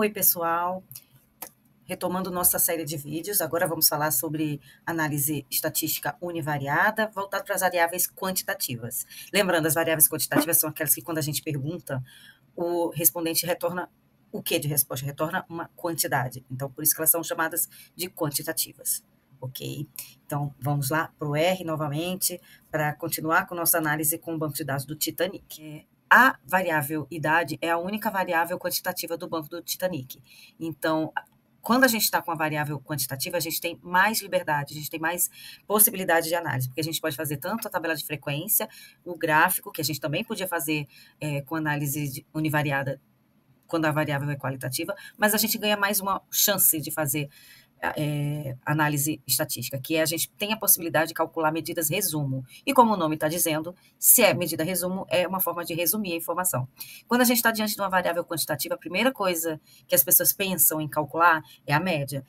Oi, pessoal. Retomando nossa série de vídeos, agora vamos falar sobre análise estatística univariada, voltado para as variáveis quantitativas. Lembrando, as variáveis quantitativas são aquelas que, quando a gente pergunta, o respondente retorna o que de resposta? Retorna uma quantidade. Então, por isso que elas são chamadas de quantitativas. Ok? Então, vamos lá para o R novamente, para continuar com nossa análise com o banco de dados do Titanic. A variável idade é a única variável quantitativa do banco do Titanic. Então, quando a gente está com a variável quantitativa, a gente tem mais liberdade, a gente tem mais possibilidade de análise, porque a gente pode fazer tanto a tabela de frequência, o gráfico, que a gente também podia fazer com análise univariada, quando a variável é qualitativa, mas a gente ganha mais uma chance de fazer análise estatística, que é a gente tem a possibilidade de calcular medidas resumo. E como o nome está dizendo, se é medida resumo, é uma forma de resumir a informação. Quando a gente está diante de uma variável quantitativa, a primeira coisa que as pessoas pensam em calcular é a média.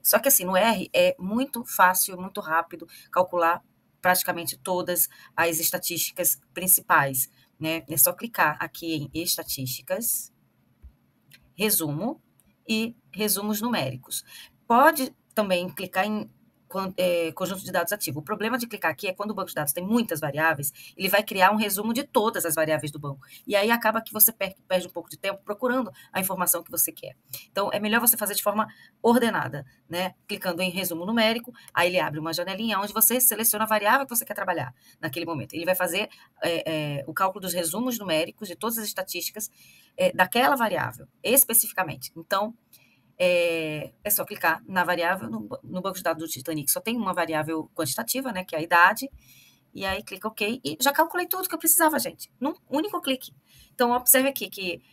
Só que assim, no R é muito fácil, muito rápido calcular praticamente todas as estatísticas principais, né? É só clicar aqui em estatísticas, resumo e resumos numéricos. Pode também clicar em conjunto de dados ativo. O problema de clicar aqui é quando o banco de dados tem muitas variáveis, ele vai criar um resumo de todas as variáveis do banco. E aí acaba que você perde um pouco de tempo procurando a informação que você quer. Então, é melhor você fazer de forma ordenada, né? Clicando em resumo numérico, aí ele abre uma janelinha onde você seleciona a variável que você quer trabalhar naquele momento. Ele vai fazer o cálculo dos resumos numéricos de todas as estatísticas daquela variável, especificamente. Então, é só clicar na variável, no banco de dados do Titanic só tem uma variável quantitativa, né, que é a idade, e aí clica OK, e já calculei tudo que eu precisava, gente, num único clique. Então, observe aqui que,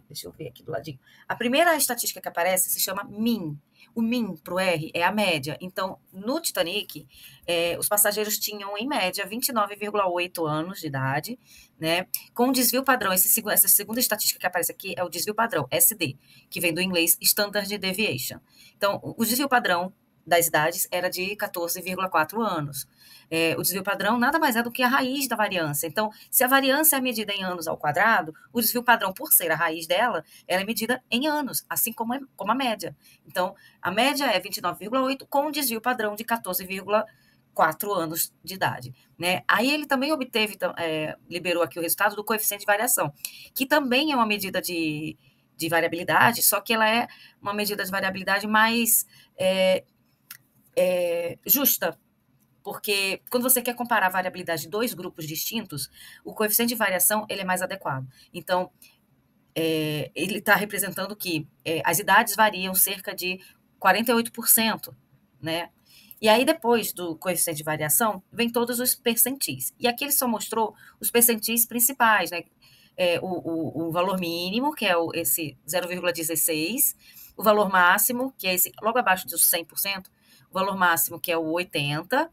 deixa eu ver aqui do ladinho, a primeira estatística que aparece se chama MIN. O MIN para o R é a média. Então, no Titanic, os passageiros tinham, em média, 29,8 anos de idade, né? Com desvio padrão, essa segunda estatística que aparece aqui é o desvio padrão, SD, que vem do inglês Standard Deviation. Então, o desvio padrão das idades era de 14,4 anos. O desvio padrão nada mais é do que a raiz da variância. Então, se a variância é medida em anos ao quadrado, o desvio padrão, por ser a raiz dela, ela é medida em anos, assim como a média. Então, a média é 29,8 com um desvio padrão de 14,4 anos de idade, né? Aí ele também liberou aqui o resultado do coeficiente de variação, que também é uma medida de variabilidade, só que ela é uma medida de variabilidade mais justa, porque quando você quer comparar a variabilidade de dois grupos distintos, o coeficiente de variação ele é mais adequado. Então, ele está representando que as idades variam cerca de 48%, né? E aí, depois do coeficiente de variação, vem todos os percentis. E aqui ele só mostrou os percentis principais, né? O valor mínimo, que é esse 0,16, o valor máximo, que é esse logo abaixo dos 100%, o valor máximo, que é o 80%,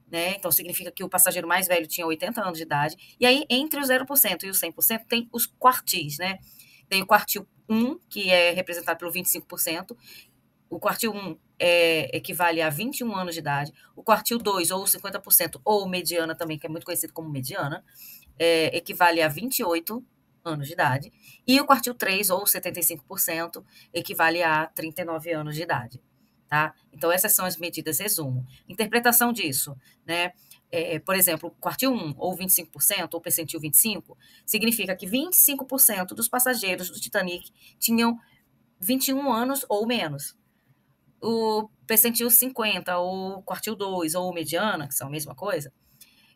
né? Então, significa que o passageiro mais velho tinha 80 anos de idade. E aí, entre o 0% e o 100%, tem os quartis, né? Tem o quartil 1, que é representado pelo 25%. O quartil 1 equivale a 21 anos de idade. O quartil 2, ou 50%, ou mediana também, que é muito conhecido como mediana, equivale a 28 anos de idade. E o quartil 3, ou 75%, equivale a 39 anos de idade. Tá? Então, essas são as medidas resumo. Interpretação disso, né? Por exemplo, quartil 1, ou 25%, ou percentil 25%, significa que 25% dos passageiros do Titanic tinham 21 anos ou menos. O percentil 50, ou quartil 2, ou mediana, que são a mesma coisa,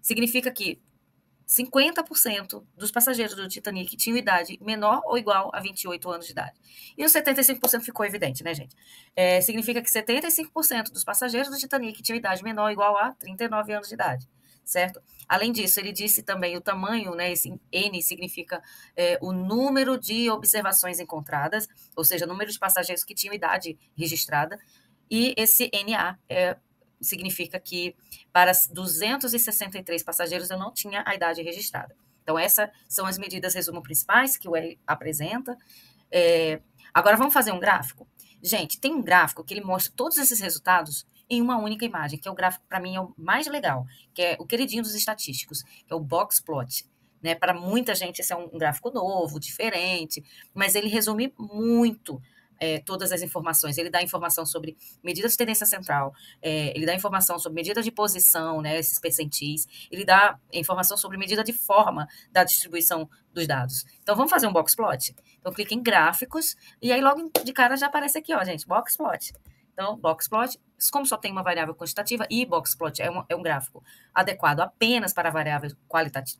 significa que 50% dos passageiros do Titanic tinham idade menor ou igual a 28 anos de idade. E os 75% ficou evidente, né, gente? Significa que 75% dos passageiros do Titanic tinham idade menor ou igual a 39 anos de idade, certo? Além disso, ele disse também o tamanho, né? Esse N significa o número de observações encontradas, ou seja, o número de passageiros que tinham idade registrada, e esse NA significa que para 263 passageiros eu não tinha a idade registrada. Então, essas são as medidas resumo principais que o R apresenta. Agora, vamos fazer um gráfico? Gente, tem um gráfico que ele mostra todos esses resultados em uma única imagem, que é o gráfico, para mim, é o mais legal, que é o queridinho dos estatísticos, que é o box plot. Para muita gente, esse é um gráfico novo, diferente, mas ele resume muito todas as informações. Ele dá informação sobre medida de tendência central, ele dá informação sobre medida de posição, né, esses percentis, ele dá informação sobre medida de forma da distribuição dos dados. Então, vamos fazer um box plot? Então, clique em gráficos, e aí logo de cara já aparece aqui, ó, gente, box plot. Então, box plot, como só tem uma variável quantitativa e box plot é um gráfico adequado apenas para a variável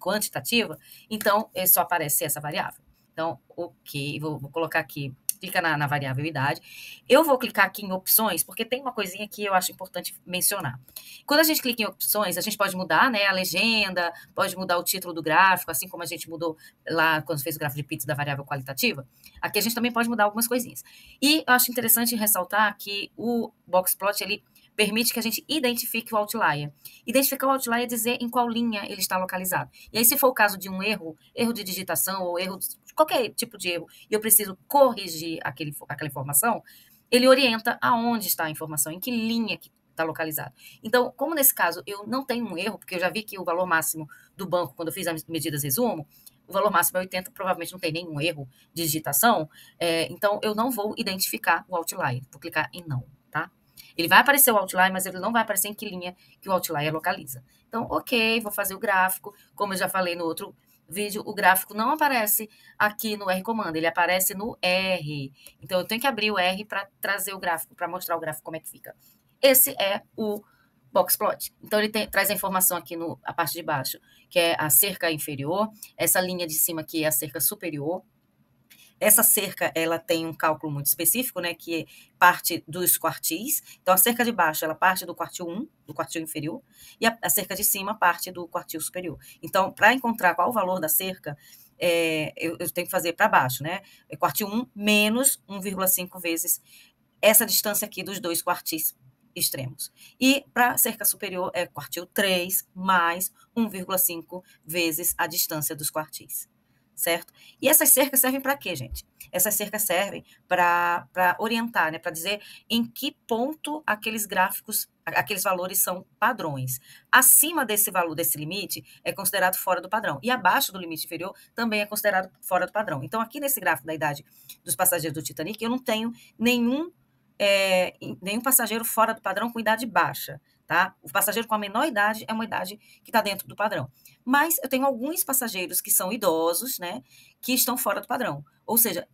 quantitativa, então só aparece essa variável. Então, ok, vou colocar aqui, clica na variável idade. Eu vou clicar aqui em opções, porque tem uma coisinha que eu acho importante mencionar. Quando a gente clica em opções, a gente pode mudar, né, a legenda, pode mudar o título do gráfico, assim como a gente mudou lá quando fez o gráfico de pizza da variável qualitativa. Aqui a gente também pode mudar algumas coisinhas. E eu acho interessante ressaltar que o boxplot, ele permite que a gente identifique o outlier. Identificar o outlier é dizer em qual linha ele está localizado. E aí, se for o caso de um erro de digitação ou erro de qualquer tipo de erro, e eu preciso corrigir aquela informação, ele orienta aonde está a informação, em que linha que está localizado. Então, como nesse caso eu não tenho um erro, porque eu já vi que o valor máximo do banco, quando eu fiz as medidas resumo, o valor máximo é 80, provavelmente não tem nenhum erro de digitação, então eu não vou identificar o outlier. Vou clicar em não, tá? Ele vai aparecer o outlier, mas ele não vai aparecer em que linha que o outlier localiza. Então, ok, vou fazer o gráfico. Como eu já falei no outro vídeo, o gráfico não aparece aqui no R comando, ele aparece no R. Então, eu tenho que abrir o R para trazer o gráfico, para mostrar o gráfico como é que fica. Esse é o boxplot. Então, ele traz a informação aqui na parte de baixo, que é a cerca inferior, essa linha de cima aqui é a cerca superior. Essa cerca, ela tem um cálculo muito específico, né, que parte dos quartis. Então, a cerca de baixo, ela parte do quartil 1, do quartil inferior, e a cerca de cima parte do quartil superior. Então, para encontrar qual o valor da cerca, eu tenho que fazer para baixo, né? Quartil 1 menos 1,5 vezes essa distância aqui dos dois quartis extremos. E para a cerca superior é quartil 3 mais 1,5 vezes a distância dos quartis. Certo? E essas cercas servem para quê, gente? Essas cercas servem para orientar, né, para dizer em que ponto aqueles gráficos, aqueles valores são padrões. Acima desse valor, desse limite, é considerado fora do padrão. E abaixo do limite inferior também é considerado fora do padrão. Então, aqui nesse gráfico da idade dos passageiros do Titanic, eu não tenho nenhum passageiro fora do padrão com idade baixa. Tá? O passageiro com a menor idade é uma idade que está dentro do padrão. Mas eu tenho alguns passageiros que são idosos, né, que estão fora do padrão. Ou seja,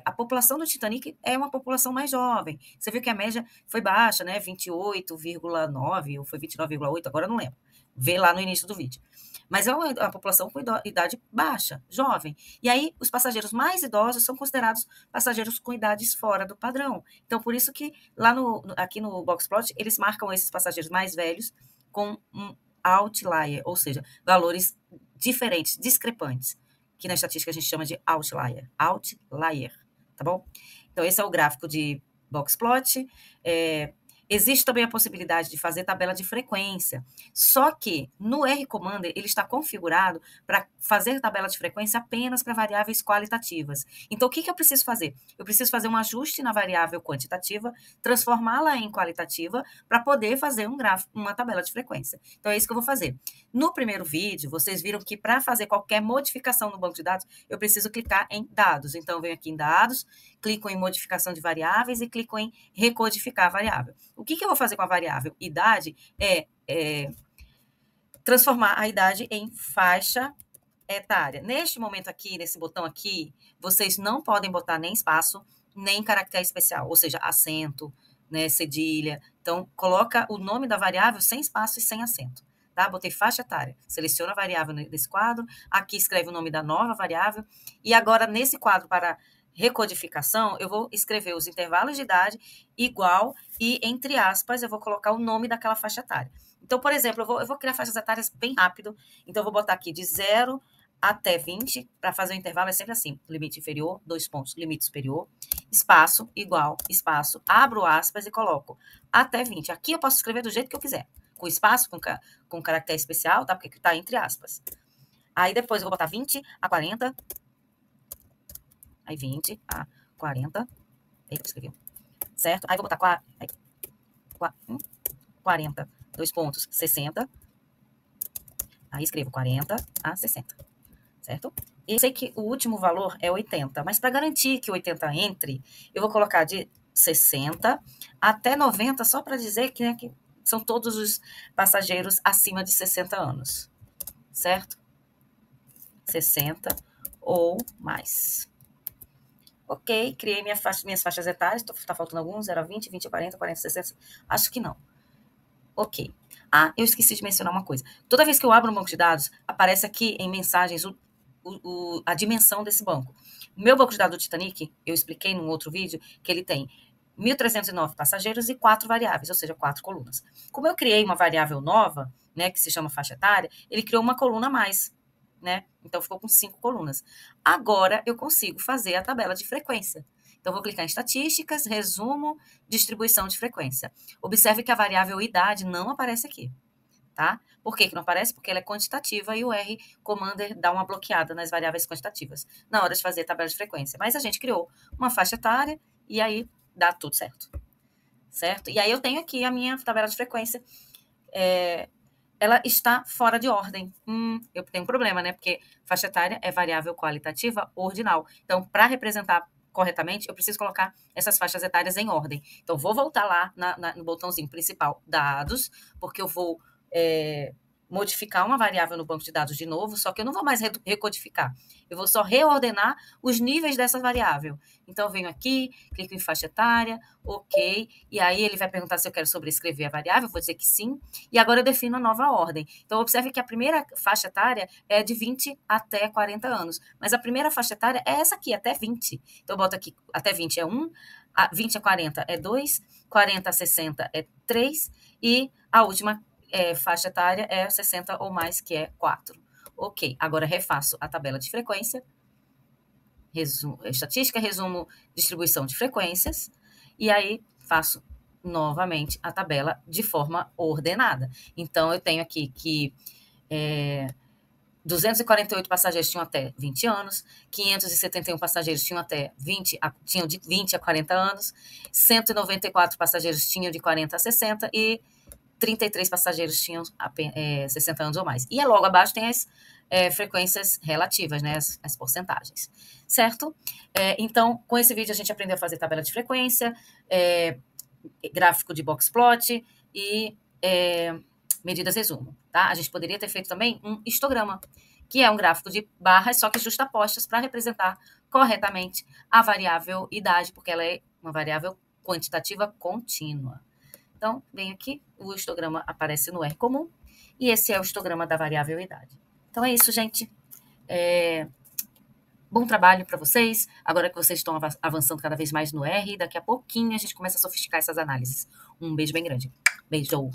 a população do Titanic é uma população mais jovem. Você viu que a média foi baixa, né, 28,9 ou foi 29,8, agora eu não lembro. Vê lá no início do vídeo. Mas é uma população com idade baixa, jovem. E aí, os passageiros mais idosos são considerados passageiros com idades fora do padrão. Então, por isso que lá aqui no boxplot, eles marcam esses passageiros mais velhos com um outlier, ou seja, valores diferentes, discrepantes, que na estatística a gente chama de outlier. Outlier, tá bom? Então, esse é o gráfico de boxplot. Existe também a possibilidade de fazer tabela de frequência, só que no R Commander ele está configurado para fazer tabela de frequência apenas para variáveis qualitativas. Então, o que eu preciso fazer? Eu preciso fazer um ajuste na variável quantitativa, transformá-la em qualitativa para poder fazer uma tabela de frequência. Então, é isso que eu vou fazer. No primeiro vídeo, vocês viram que para fazer qualquer modificação no banco de dados, eu preciso clicar em dados. Então, eu venho aqui em dados, clico em modificação de variáveis e clico em recodificar a variável. O que eu vou fazer com a variável idade é transformar a idade em faixa etária. Neste momento aqui, nesse botão aqui, vocês não podem botar nem espaço, nem caractere especial, ou seja, acento, né, cedilha. Então, coloca o nome da variável sem espaço e sem acento. Tá? Botei faixa etária. Seleciona a variável nesse quadro, aqui escreve o nome da nova variável, e agora nesse quadro para recodificação, eu vou escrever os intervalos de idade igual e, entre aspas, eu vou colocar o nome daquela faixa etária. Então, por exemplo, eu vou criar faixas etárias bem rápido. Então, eu vou botar aqui de 0 até 20, para fazer o intervalo é sempre assim, limite inferior, 2 pontos, limite superior, espaço, igual, espaço, abro aspas e coloco até 20. Aqui eu posso escrever do jeito que eu quiser, com espaço, com caractere especial, tá? Porque tá entre aspas. Aí depois eu vou botar 20 a 40, aí 20 a 40, eita, escrevi, certo? Aí vou botar 40, 2 pontos, 60, aí escrevo 40 a 60, certo? E eu sei que o último valor é 80, mas para garantir que o 80 entre, eu vou colocar de 60 até 90, só para dizer que, né, que são todos os passageiros acima de 60 anos, certo? 60 ou mais. Ok, criei minhas faixas etárias, está faltando alguns, 0 a 20, 20 a 40, 40 a 60, acho que não. Ok. Ah, eu esqueci de mencionar uma coisa. Toda vez que eu abro um banco de dados, aparece aqui em mensagens a dimensão desse banco. O meu banco de dados do Titanic, eu expliquei num outro vídeo, que ele tem 1.309 passageiros e 4 variáveis, ou seja, 4 colunas. Como eu criei uma variável nova, né, que se chama faixa etária, ele criou uma coluna a mais, né? Então ficou com 5 colunas. Agora eu consigo fazer a tabela de frequência. Então vou clicar em estatísticas, resumo, distribuição de frequência. Observe que a variável idade não aparece aqui, tá? Por que não aparece? Porque ela é quantitativa e o R Commander dá uma bloqueada nas variáveis quantitativas na hora de fazer a tabela de frequência. Mas a gente criou uma faixa etária e aí dá tudo certo. Certo? E aí eu tenho aqui a minha tabela de frequência. Ela está fora de ordem. Eu tenho um problema, né? Porque faixa etária é variável qualitativa ordinal. Então, para representar corretamente, eu preciso colocar essas faixas etárias em ordem. Então, vou voltar lá no botãozinho principal, dados, porque eu vou modificar uma variável no banco de dados de novo, só que eu não vou mais recodificar. Eu vou só reordenar os níveis dessa variável. Então, eu venho aqui, clico em faixa etária, ok, e aí ele vai perguntar se eu quero sobrescrever a variável, eu vou dizer que sim, e agora eu defino a nova ordem. Então, observe que a primeira faixa etária é de 20 até 40 anos, mas a primeira faixa etária é essa aqui, até 20. Então, eu boto aqui, até 20 é 1, 20 a 40 é 2, 40 a 60 é 3, e a última faixa etária é 60 ou mais, que é 4. Ok, agora refaço a tabela de frequência, estatística, resumo, distribuição de frequências, e aí faço novamente a tabela de forma ordenada. Então, eu tenho aqui que 248 passageiros tinham até 20 anos, 571 passageiros tinham tinham de 20 a 40 anos, 194 passageiros tinham de 40 a 60 e 33 passageiros tinham 60 anos ou mais. E logo abaixo tem as frequências relativas, né, as porcentagens, certo? Então, com esse vídeo a gente aprendeu a fazer tabela de frequência, gráfico de box plot e medidas resumo, tá? A gente poderia ter feito também um histograma, que é um gráfico de barras, só que justapostas para representar corretamente a variável idade, porque ela é uma variável quantitativa contínua. Então, vem aqui, o histograma aparece no R comum, e esse é o histograma da variável idade. Então é isso, gente. Bom trabalho para vocês. Agora que vocês estão avançando cada vez mais no R, daqui a pouquinho a gente começa a sofisticar essas análises. Um beijo bem grande. Beijo!